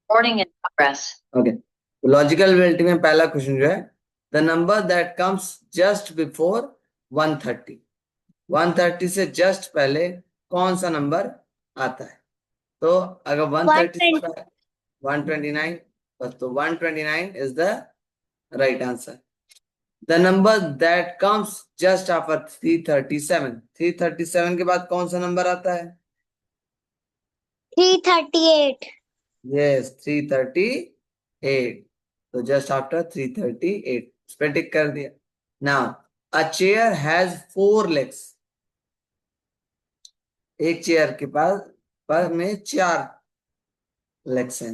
Recording in progress. Okay, logical ability में पहला question जो है, the number that comes just before 130, 130 से जस्ट पहले कौन सा नंबर आता है? तो अगर 130 से 129, बस तो 129 is the right answer. The number that comes just after 337, 337 के बाद कौन सा नंबर आता है? 338. यस, 338. तो जस्ट आफ्टर 338 उस पर टिक कर दिया. Now a chair has 4 legs. एक चेयर के पास पर में 4 legs हैं.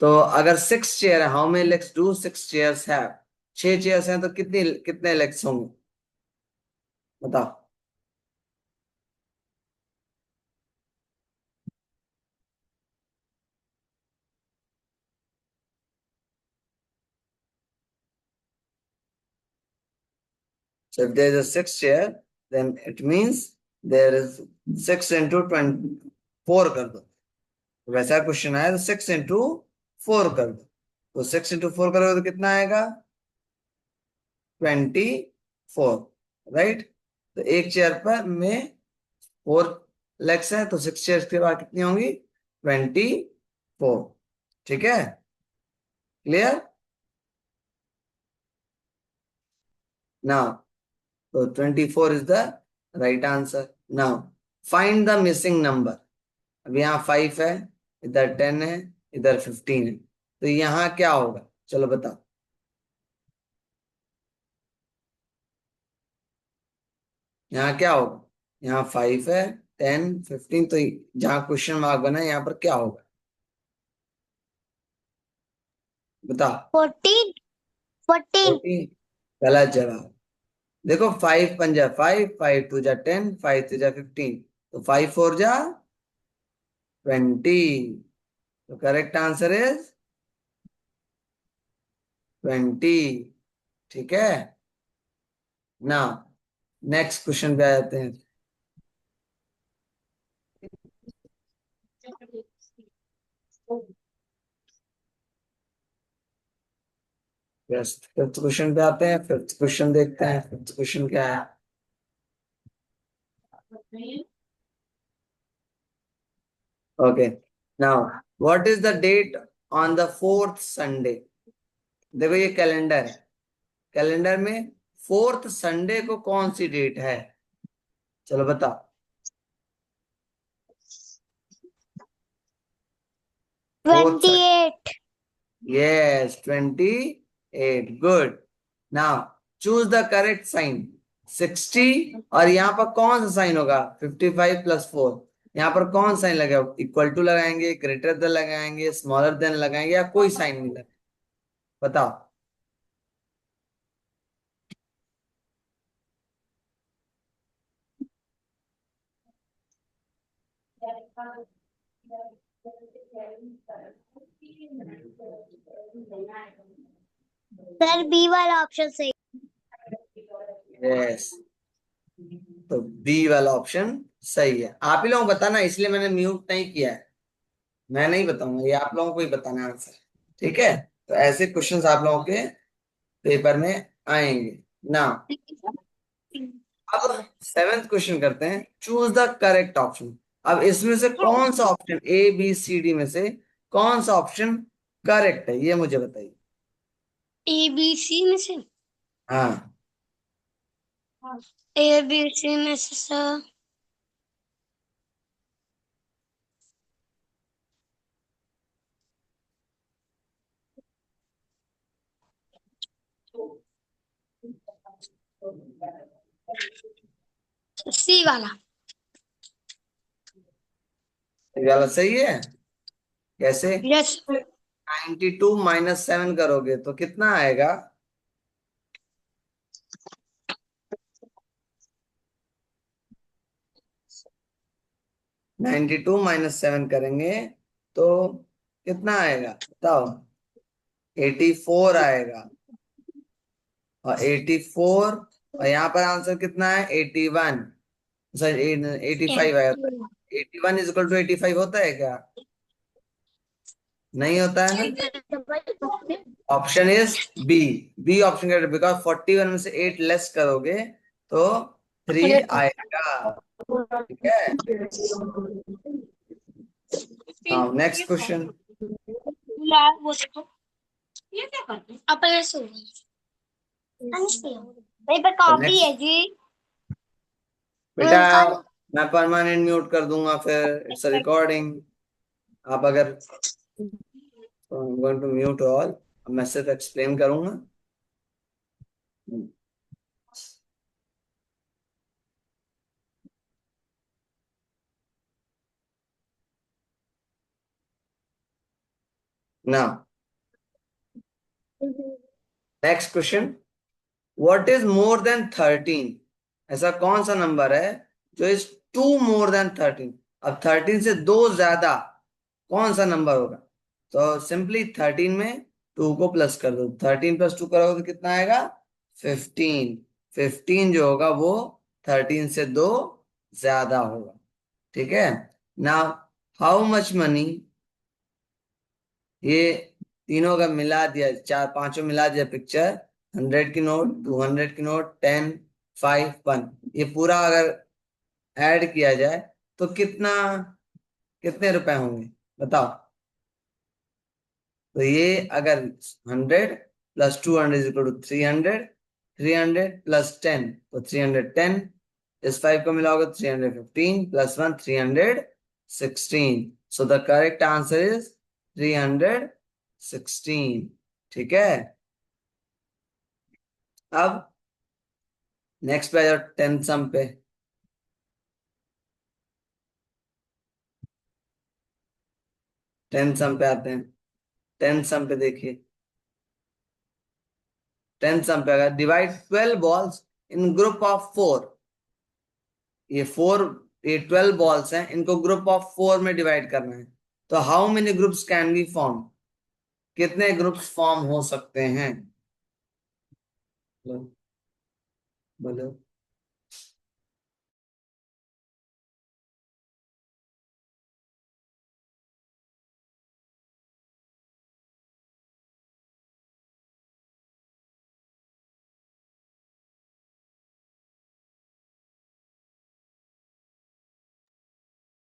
तो अगर 6 चेयर है, how many legs do 6 chairs have? 6 chairs हैं तो कितने कितने legs होंगे बताओ. So if there is a 6 chair, then it means there is 6 into 24 कर दो. वैसा क्वेश्चन आया तो 6 into 4 कर दो. तो 6 into 4 करोगे तो कितना आएगा? 24, राइट. तो एक चेयर पर में 4 legs है, तो 6 चेयर्स के बाद कितनी होंगी? 24. ठीक है, क्लियर नाउ. तो 24 is the right answer. Now find the missing number. अब यहाँ 5 है, इधर 10 है, इधर 15 है, तो यहाँ क्या होगा? चलो बताओ. यहाँ क्या होगा? यहाँ 5 है, 10, 15, तो जहाँ क्वेश्चन मार्क बना है यहाँ पर क्या होगा बताओ. 14. 14. 14. गलत जवाब. देखो 5 पंजा 5, 5 टू जा 10, 5 टू जा 15, तो 5 4 जा 20. तो करेक्ट आंसर इज 20. ठीक है ना. नेक्स्ट क्वेश्चन पे आ जाते हैं. फिफ्थ क्वेश्चन पे आते हैं. फिफ्थ क्वेश्चन देखते हैं. फिफ्थ क्वेश्चन क्या है? Okay, now what is the date on the 4th Sunday? देखो ये कैलेंडर है. कैलेंडर में 4th संडे को कौन सी डेट है? चलो बताओ. 28. Yes, 28. Good. Now choose the correct sign. 60 और यहाँ पर कौन सा साइन होगा? 55 + 4. यहाँ पर कौन साइन लगेगा? इक्वल टू लगाएंगे, ग्रेटर देन लगाएंगे, स्मॉलर देन लगाएंगे, या कोई साइन नहीं लगेगा? बताओ. सर बी वाला ऑप्शन सही. यस, तो बी वाला ऑप्शन सही है. आप ही लोग बताना, इसलिए मैंने म्यूट नहीं किया है. मैं नहीं बताऊंगा, ये आप लोगों को ही बताना है आंसर. ठीक है, तो ऐसे क्वेश्चंस आप लोगों के पेपर में आएंगे ना. अब 7th क्वेश्चन करते हैं. Choose the correct option. अब इसमें से कौन सा ऑप्शन ABCD में से कौन सा ऑप्शन करेक्ट है, ये मुझे बताइए. ABC में से. हाँ, ABC में से सर सी वाला. ये वाला सही है. कैसे? यस. 92 - 7 करोगे तो कितना आएगा? 92 - 7 करेंगे तो कितना आएगा बताओ? 84 आएगा. और 84, और यहाँ पर आंसर कितना है? 81, सॉरी 85 आएगा. 81 = 85 होता है क्या? नहीं होता है ना। Option is B. B option correct, because 41 में से 8 लेस करोगे तो 3 आएगा। ठीक है। हाँ, नेक्स्ट क्वेश्चन। यार वो देखो, ये क्या करते हैं अपने से भाई पर तो कॉपी है नेक्स्ट जी। बेटा, मैं परमानेंट म्यूट कर दूंगा फिर, इट्स अ रिकॉर्डिंग। आप अगर, तो I am going to mute all. अब मैं सिर्फ एक्सप्लेन करूंगा। ना, next question. What is more than 13? ऐसा कौन सा नंबर है जो इज टू मोर देन 13? अब 13 से दो ज्यादा कौन सा नंबर होगा? तो सिंपली 13 में 2 को प्लस कर दो। 13 प्लस 2 करोगे तो कितना आएगा? 15। 15 जो होगा वो 13 से दो ज्यादा होगा। ठीक है। नाउ, हाउ मच मनी, ये तीनों का मिला दिया, चार पांचों मिला दिया पिक्चर, 100 की नोट, 200 की नोट, 10, 5, 1, ये पूरा अगर ऐड किया जाए तो कितना, कितने रुपए होंगे बताओ? तो ये अगर 100 plus 200 is equal to 300, 300 plus 10 तो 310, इस 5 को मिलाओगे 315 plus 1 316। So the correct answer is 316। ठीक है। अब नेक्स्ट पे आ जाओ, 10 सम पे। 10 सम पे आते हैं। 10 सम पे देखिए। 10 सम पे अगर divide 12 balls in group of 4, ये 4, ये 12 बॉल्स हैं, इनको ग्रुप ऑफ 4 में डिवाइड करना है। तो how many groups can be form? कितने ग्रुप्स फॉर्म हो सकते हैं? बोलो बोलो।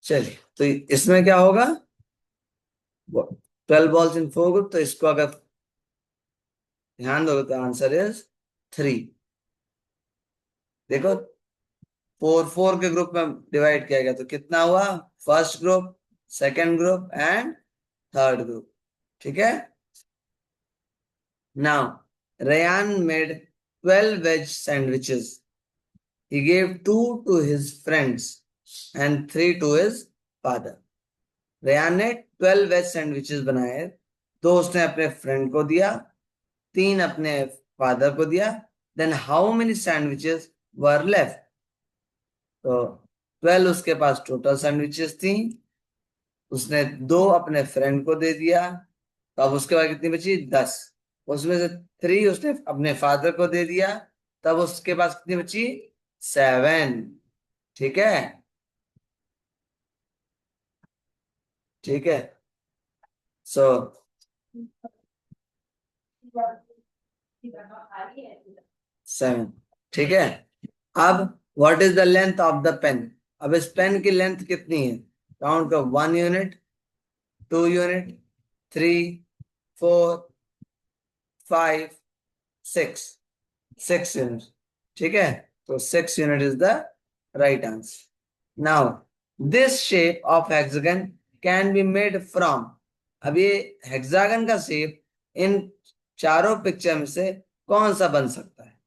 चलिए, तो इसमें क्या होगा? 12 बॉल्स इन 4 ग्रुप, तो इसको अगर ध्यान दोगे तो आंसर इज 3। देखो, 4 4 के ग्रुप में डिवाइड किया गया तो कितना हुआ? First group, second group and third group. ठीक है। Now, Rayan made 12 veg sandwiches. He gave 2 to his friends and 3 to his father. Ryan ने 12 वेज सैंडविचेस बनाए, 2 उसने अपने फ्रेंड को दिया, 3 अपने फादर को दिया। Then how many sandwiches were left? तो 12 उसके पास टोटल सैंडविचेस थी, उसने 2 अपने फ्रेंड को दे दिया, तो अब उसके बाद कितनी बची? 10। उसमें से 3 उसने अपने फादर को दे दिया, तब उसके पास कितनी बची? 7। ठीक है। ठीक है। सो 7। ठीक है। अब what is the length of the pen? अब इस पेन की लेंथ कितनी है? काउंट कर, 1 यूनिट, 2 यूनिट, 3, 4, 5, 6, 6 यूनिट। ठीक है। तो 6 unit is the right answer. Now, this shape of hexagon can be made from. अब ये हेक्सागन का शेप इन चारों पिक्चर में से कौन सा बन सकता है?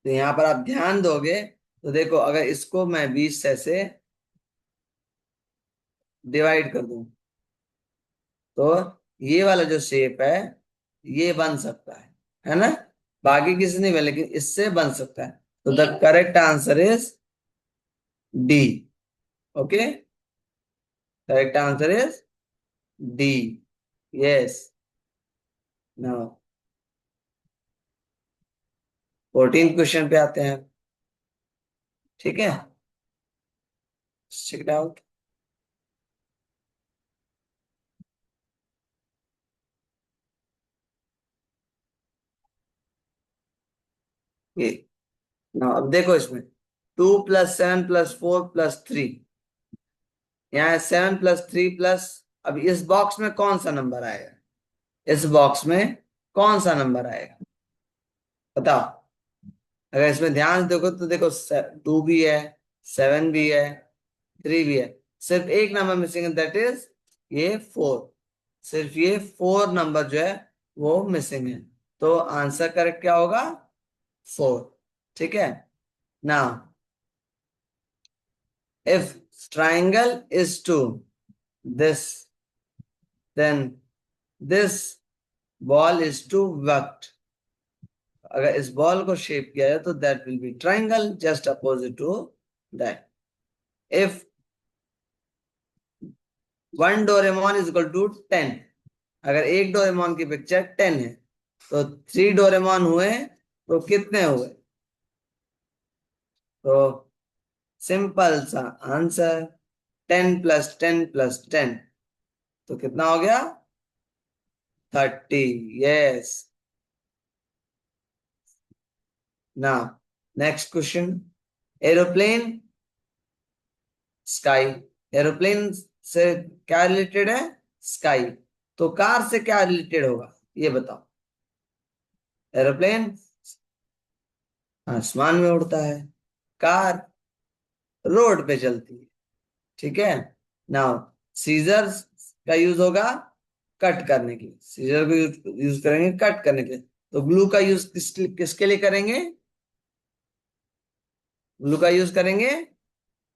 तो यहां पर आप ध्यान दोगे तो देखो, अगर इसको मैं 20 से डिवाइड कर दूं तो ये वाला जो शेप है ये बन सकता है ना? बाकी किसी नहीं बने, लेकिन इससे बन सकता है। तो the correct answer is D. Okay, correct answer is D. Yes. Now 14 question पे आते हैं। ठीक है, चेक इट आउट। ये ना, अब देखो इसमें 2 + 7 + 4 + 3, यहाँ 7 + 3 अब इस बॉक्स में कौन सा नंबर आएगा? इस बॉक्स में कौन सा नंबर आएगा बताओ। अगर इसमें ध्यान से देखो तो देखो 2 भी है, 7 भी है, 3 भी है, सिर्फ एक नंबर मिसिंग है, दैट इज ये 4। सिर्फ ये 4 नंबर जो है वो मिसिंग है, तो आंसर करेक्ट क्या होगा? 4। ठीक है ना, if triangle is to this, then this ball is to what? अगर इस बॉल को शेप किया जाए तो that will be triangle, just opposite to that. If 1 Doraemon = 10, अगर एक डोरेमोन की पिक्चर 10 है तो 3 डोरेमोन हुए तो कितने हुए? तो सिंपल सा आंसर, 10 + 10 + 10, तो कितना हो गया? 30। यस। ना, next question, aeroplane sky, aeroplane से क्या रिलेटेड है? स्काई। तो कार से क्या रिलेटेड होगा ये बताओ। एरोप्लेन आसमान में उड़ता है, कार रोड पे चलती है। ठीक है, नाउ सीजर्स का यूज होगा कट करने के लिए, सीजर को यूज करेंगे कट करने के लिए। तो ग्लू का यूज किसके लिए करेंगे? ग्लू का यूज करेंगे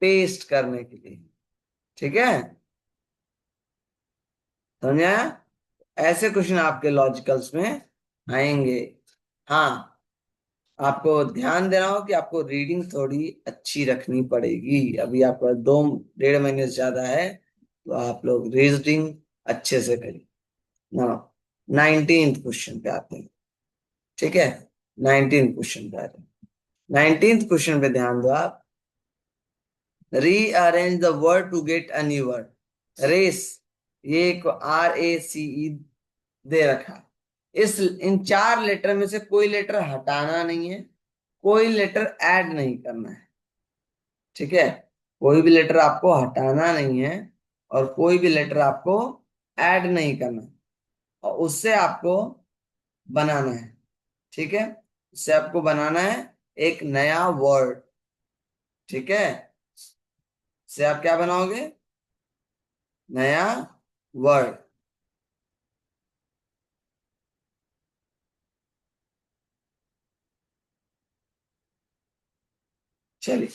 पेस्ट करने के लिए। ठीक है, समझा? ऐसे क्वेश्चन आपके लॉजिकल्स में आएंगे। हाँ, आपको ध्यान देना हो कि आपको रीडिंग थोड़ी अच्छी रखनी पड़ेगी, अभी आपका 2 1.5 महीने से ज्यादा है, तो आप लोग रीडिंग अच्छे से करिए ना। 19th क्वेश्चन पे आते हैं। ठीक है, 19th क्वेश्चन पे आते हैं। 19th क्वेश्चन पे ध्यान दो आप। Rearrange the word to get a new word. Race, ये को RACE दे रखा है। इस इन 4 लेटर में से कोई लेटर हटाना नहीं है, कोई लेटर ऐड नहीं करना है। ठीक है, कोई भी लेटर आपको हटाना नहीं है और कोई भी लेटर आपको ऐड नहीं करना है, और उससे आपको बनाना है। ठीक है, उससे आपको बनाना है एक नया वर्ड। ठीक है, इससे आप क्या बनाओगे? नया वर्ड। चलिए,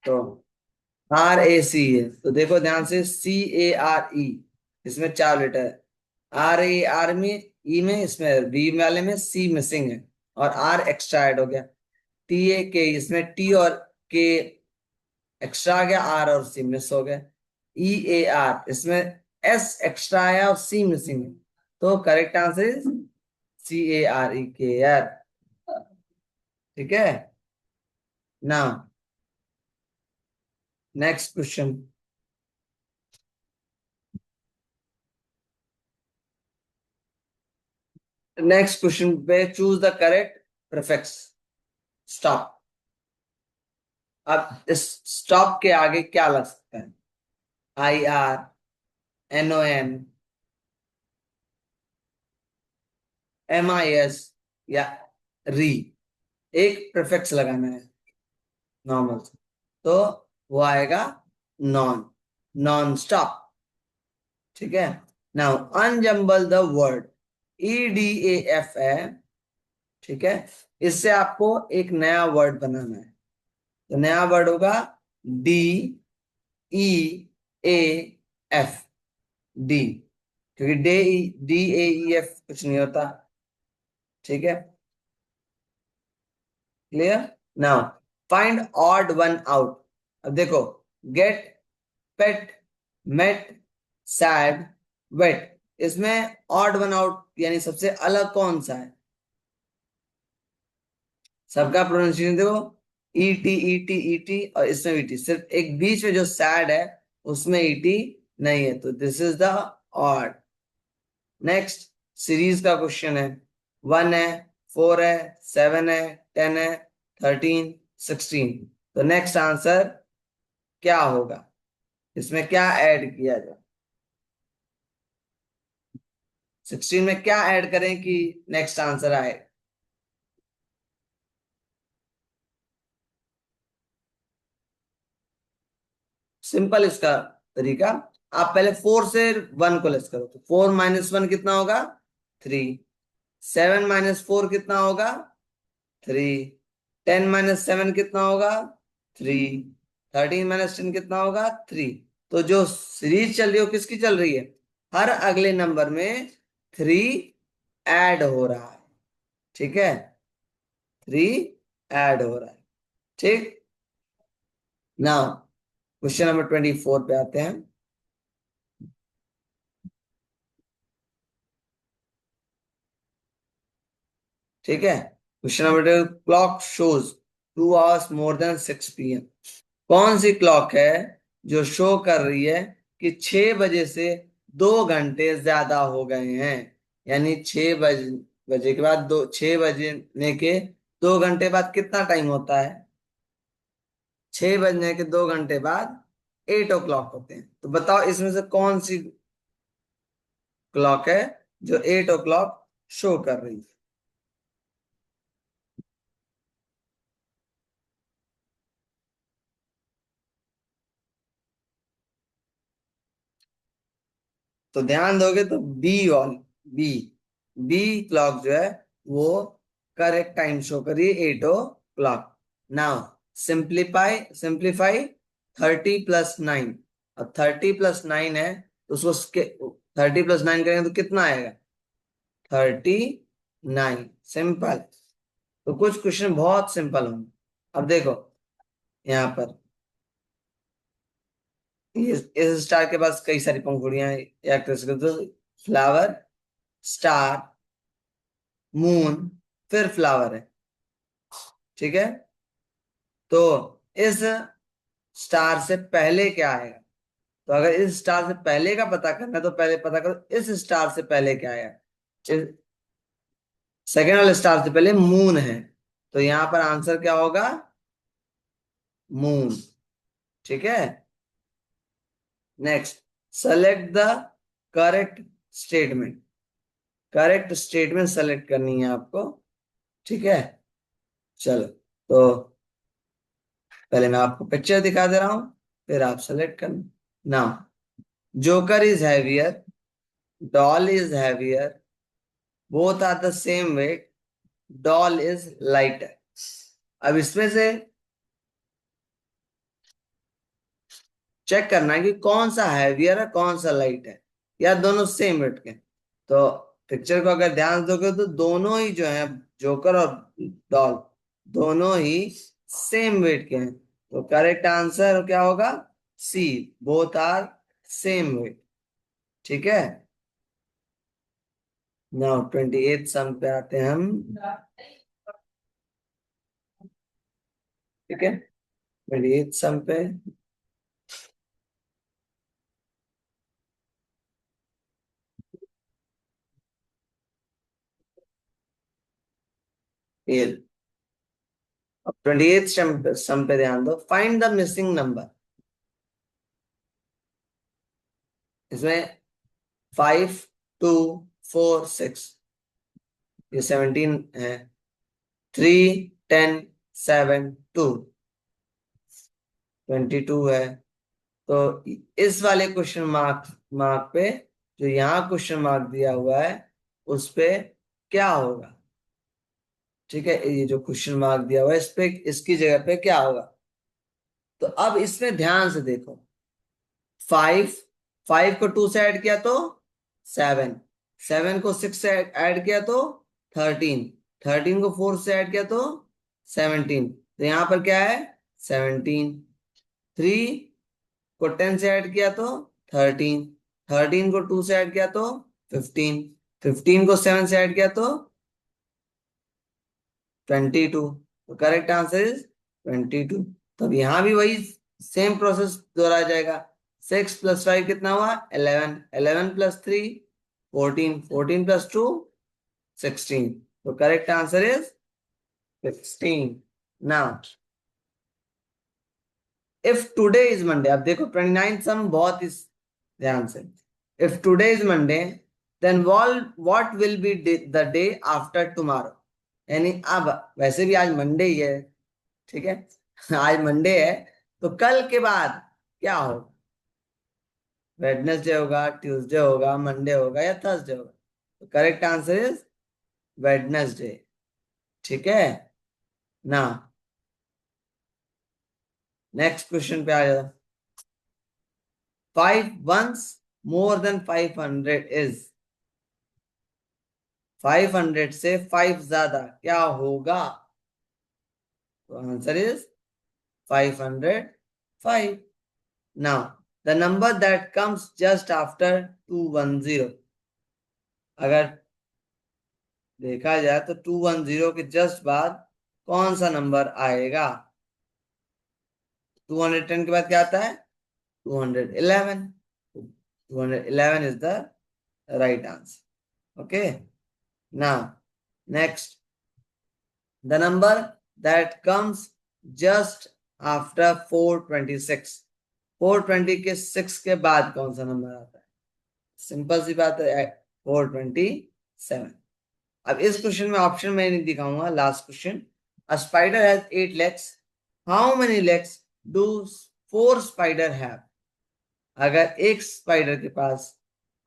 तो RAC है, तो देखो ध्यान से, CARE, इसमें 4 लेटर है। RAR में, ई में, इसमें बी वाले में सी मिसिंग है और आर एक्स्ट्रा ऐड हो गया। TAK, इसमें टी और के एक्स्ट्रा आ गया, आर और सी मिस हो गया। EAR, इसमें एस एक्स्ट्रा आया और सी मिसिंग है, तो करेक्ट आंसर इज CARE। ठीक है ना, नेक्स्ट क्वेश्चन। नेक्स्ट क्वेश्चन पे choose the correct prefix. Stop. अब इस स्टॉप के आगे क्या लग सकता है? IR, NON, MIS या री। एक प्रीफिक्स लगाना है नॉर्मल, तो वो आएगा नॉन, नॉन स्टॉप। ठीक है, नाउ अनजम्बल द वर्ड, EDAF है। ठीक है, इससे आपको एक नया वर्ड बनाना है, तो नया वर्ड होगा DEAF। डी, क्योंकि DAEF कुछ नहीं होता। ठीक है, clear? Now find odd one out. अब देखो, गेट, पेट, मेट, सैड, वेट, इसमें ऑड वन आउट यानी सबसे अलग कौन सा है? सबका प्रोनाउंसिएशन देखो, ईटी ईटी ईटी और इसमें ईटी, सिर्फ एक बीच में जो सैड है उसमें ईटी नहीं है, तो this is the odd. Next series का क्वेश्चन है, 1 है, 4 है, 7 है, 10 है, 13, 16। तो नेक्स्ट आंसर क्या होगा, इसमें क्या ऐड किया जाए, 16 में क्या ऐड करें कि नेक्स्ट आंसर आए। सिंपल इसका तरीका, आप पहले 4 से 1 को लेस करो, तो 4 माइनस 1 कितना होगा, 3। 7 माइनस 4 कितना होगा, 3। 10 माइनस 7 कितना होगा, 3। 13 माइनस 10 कितना होगा, 3। तो जो सीरीज चल रही है वो किसकी चल रही है, हर अगले नंबर में 3 ऐड हो रहा है, ठीक है, 3 ऐड हो रहा है, ठीक। नाउ क्वेश्चन नंबर 24 पे आते हैं। ठीक है, question number, clock shows 2 hours more than 6 PM। कौन सी क्लॉक है जो शो कर रही है कि 6 बजे से 2 घंटे ज्यादा हो गए हैं, यानी 6 बजे के बाद 6 बजने के 2 घंटे बाद कितना टाइम होता है, 6 बजने के 2 घंटे बाद 8 o'clock होते हैं। तो बताओ इसमें से कौन सी क्लॉक है जो 8 o'clock शो कर रही है। तो ध्यान दोगे तो बी वाली, बी बी क्लॉक जो है वो करेक्ट टाइम शो करिए 8 o'clock। नाउ सिंप्लीफाई सिंप्लीफाई 30 + 9, और 30 + 9 है तो उसको 30 + 9 करेंगे तो कितना आएगा, 39। सिंपल। तो कुछ क्वेश्चन बहुत सिंपल होंगे। अब देखो यहाँ पर, इस स्टार के पास कई सारी पंखुड़ियां या कह सकते हो फ्लावर, स्टार, मून, फिर फ्लावर है, ठीक है। तो इस स्टार से पहले क्या आएगा, तो अगर इस स्टार से पहले का पता करना है तो पहले पता करो इस स्टार से पहले क्या आएगा। सेकेंड वाले स्टार से पहले मून है, तो यहां पर आंसर क्या होगा, मून, ठीक है। Next, select the correct statement. Correct statement select करनी है आपको, ठीक है। चलो, तो पहले मैं आपको पिक्चर दिखा दे रहा हूं, फिर आप सेलेक्ट करना। Now joker is heavier, doll is heavier, both are the same weight, doll is lighter. अब इसमें से चेक करना है कि कौन सा हैवियर है कौन सा लाइट है, या दोनों सेम वेट के। तो पिक्चर को अगर ध्यान दोगे तो दोनों ही जो है, जोकर और डॉल, दोनों ही सेम वेट के हैं, तो करेक्ट आंसर क्या होगा, सी, बोथ आर सेम वेट, ठीक है। नाउ 28 सम पे आते हैं हम, ठीक है, 28 सम पे। ये अब 28 सम पे ध्यान दो, फाइंड द मिसिंग नंबर। इसमें 5, 2, 4, 6, ये 17 है, 3, 10, 7, 2, 22 है। तो इस वाले क्वेश्चन मार्क मार्क पे, जो यहाँ क्वेश्चन मार्क दिया हुआ है उस पे क्या होगा, ठीक है, ये जो क्वेश्चन मार्क दिया हुआ है इस पे, इसकी जगह पे क्या होगा। तो अब इसमें ध्यान से देखो, 5, 5 को 2 से ऐड किया तो 7, 7 को 6 से ऐड किया तो 13, 13 को 4 से ऐड किया तो 17, तो यहां पर क्या है, 17। 3 को 10 से ऐड किया तो 13, 13 को 2 से ऐड किया तो 15, 15 को 7 से ऐड किया तो 22। तो करेक्ट आंसर इज 22। तो अब यहाँ भी वही सेम प्रोसेस दोहराया जाएगा। 6 + 5 कितना हुआ? 11। 11 + 3 14। 14 + 2 16। तो correct answer is 16। Now if today is Monday, अब देखो 29 सम बहुत इस ध्यान से। If today is Monday then what will be the day after tomorrow. यानी अब वैसे भी आज मंडे ही है, ठीक है, आज मंडे है, तो कल के बाद क्या हो? वेडनेसडे होगा, ट्यूसडे होगा, मंडे होगा या थर्सडे होगा? तो करेक्ट आंसर इज वेडनेसडे। ठीक है ना? नेक्स्ट क्वेश्चन पे आ जाओ। 5 वंस मोर देन 500 इज, 500 से 5 ज्यादा क्या होगा? तो answer is 505। Now the number that comes just after 210, अगर देखा जाए तो 210 के जस्ट बाद कौन सा नंबर आएगा? 210 के बाद क्या आता है? 211। 211 is the right answer. Okay, now next, the number that comes just after 426, 420 के 6 के बाद कौन सा नंबर आता है? सिंपल सी बात है, 427। अब इस क्वेश्चन में ऑप्शन मैं नहीं दिखाऊंगा। Last question, a spider has 8 legs, how many legs do 4 spider have? अगर एक स्पाइडर के पास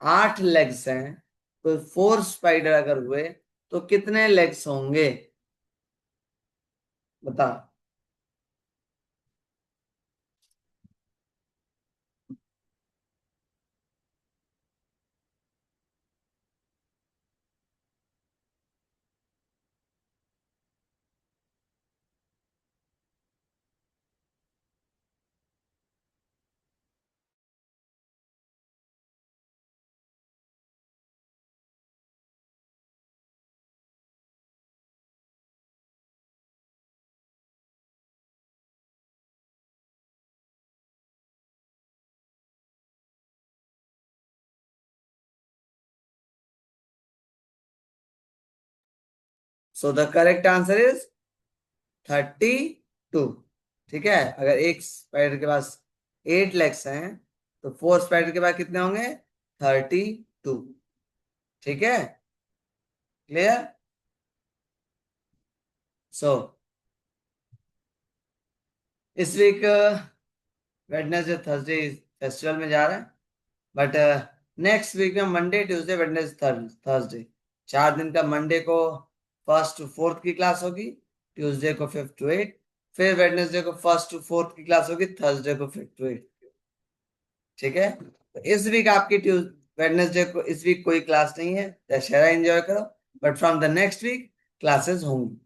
8 लेग्स हैं तो 4 स्पाइडर अगर हुए तो कितने लेग्स होंगे? बताओ। सो द करेक्ट आंसर इज 32। ठीक है, अगर एक स्पाइडर के पास 8 लेग्स हैं तो 4 स्पाइडर के पास कितने होंगे? 32। ठीक है, क्लियर? सो इस वीक वेडनेसडे थर्सडे फेस्टिवल में जा रहे हैं, बट नेक्स्ट वीक में मंडे ट्यूसडे वेडनेसडे थर्सडे 4 दिन का, मंडे को 1st to 4th की क्लास होगी, ट्यूसडे को 5th to 8th, फिर वेडनेसडे को 1st to 4th की क्लास होगी, थर्सडे को 5th to 8th। ठीक है, तो इस वीक आपकी वेडनेसडे को इस वीक कोई क्लास नहीं है, दशहरा एंजॉय करो, but from the next week classes होंगी।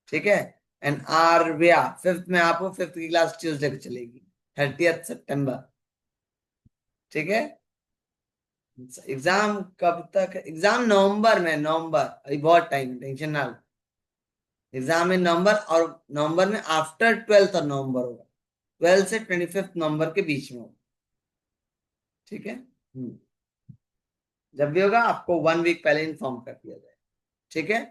ठीक है, एंड आर व्या 5th में आपको 5th की क्लास ट्यूसडे को चलेगी, 30th सितंबर। ठीक है, एग्जाम कब तक? एग्जाम नवंबर में, नवंबर, अभी बहुत टाइम, टेंशन ना लो। एग्जाम इन नवंबर, और नवंबर में आफ्टर 12th और नवंबर होगा, 12 से 25 नवंबर के बीच में होगा। ठीक है, जब भी होगा आपको 1 वीक पहले इन्फॉर्म कर दिया जाए। ठीक है।